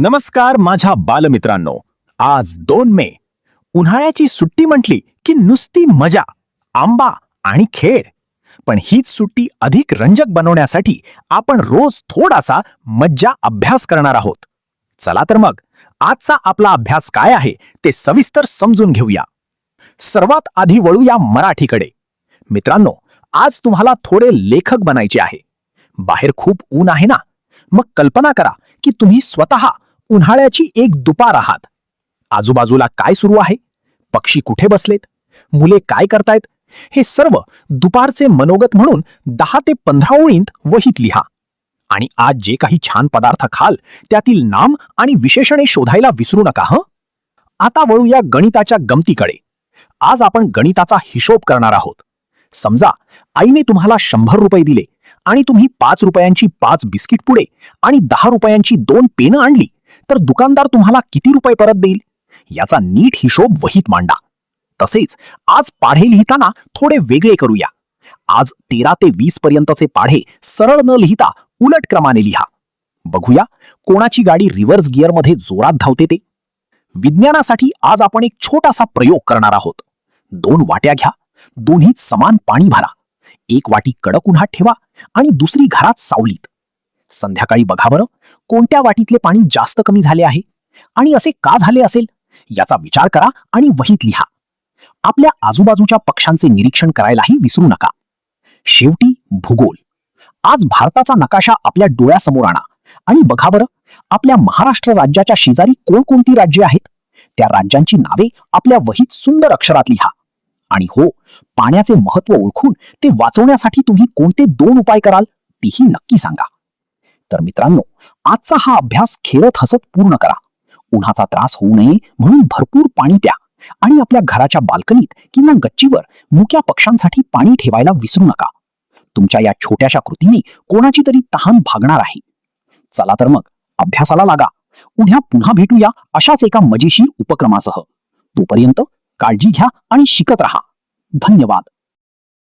नमस्कार माझ्या बालमित्रांनो. आज 2 मे. उन्हाळ्याची सुट्टी म्हटली की नुसती मजा, आंबा आणि खेळ. पण हीच सुट्टी अधिक रंजक बनवण्यासाठी आपण रोज थोडासा मज्जा अभ्यास करणार आहोत. चला तर मग आजचा आपला अभ्यास काय आहे ते सविस्तर समजून घेऊया. सर्वात आधी वळूया मराठीकडे. मित्रांनो, आज तुम्हाला थोडे लेखक बनायचे आहे. बाहेर खूप ऊन आहे ना, मग कल्पना करा की तुम्ही स्वतः उन्हाळ्याची एक दुपार आहात. आजूबाजूला काय सुरू आहे, पक्षी कुठे बसलेत, मुले काय करतायत, हे सर्व दुपारचे मनोगत म्हणून 10 ते 15 ओळींत वहीत लिहा. आणि आज जे काही छान पदार्थ खाल त्यातील नाम आणि विशेषणे शोधायला विसरू नका. आता वळूया गणिताच्या गमतीकडे. आज आपण गणिताचा हिशोब करणार आहोत. समजा आईने तुम्हाला 100 रुपये दिले आणि तुम्ही 5 रुपयांची 5 बिस्किट पुडे आणि 10 रुपयांची 2 पेनं आणली, तर दुकानदार तुम्हाला किती रुपये परत देईल याचा नीट हिशोब वहीत मांडा. तसेच आज पाढे लिहिताना थोडे वेगळे करूया. आज 13 ते 20 पर्यंतचे पाढे सरळ न लिहिता उलट क्रमाने लिहा. बघूया कोणाची गाडी रिव्हर्स गिअरमध्ये जोरात धावते ते. विज्ञानासाठी आज आपण एक छोटासा प्रयोग करणार आहोत. 2 वाट्या घ्या, दोन्हीत समान पाणी भरा. एक वाटी कडक उन्हात ठेवा आणि दुसरी घरात सावलीत. संध्याकाळी बघा बरं, कोणत्या वाटीतले पाणी जास्त कमी झाले आहे आणि असे का झाले असेल याचा विचार करा आणि वहीत लिहा. आपल्या आजूबाजूच्या पक्ष्यांचे निरीक्षण करायलाही विसरू नका. शेवटी भूगोल. आज भारताचा नकाशा आपल्या डोळ्यासमोर आणा आणि बघा बरं, आपल्या महाराष्ट्र राज्याच्या शेजारी कोणकोणती राज्ये आहेत त्या राज्यांची नावे आपल्या वहीत सुंदर अक्षरात लिहा. आणि हो, पाण्याचे महत्त्व ओळखून ते वाचवण्यासाठी तुम्ही कोणते 2 उपाय कराल तेही नक्की सांगा. तर मित्रांनो, आजचा हा अभ्यास खेळत हसत पूर्ण करा. उन्हाचा त्रास होऊ नये म्हणून भरपूर पाणी प्या आणि आपल्या घराच्या बाल्कनीत किंवा गच्चीवर मुक्या पक्ष्यांसाठी पाणी ठेवायला विसरू नका. तुमच्या या छोट्याशा कृतीने कोणाची तरी तहान भागणार आहे. चला तर मग अभ्यासाला लागा. उद्या पुन्हा भेटूया अशाच एका मजेशीर उपक्रमासह. तोपर्यंत काळजी घ्या आणि शिकत राहा. धन्यवाद.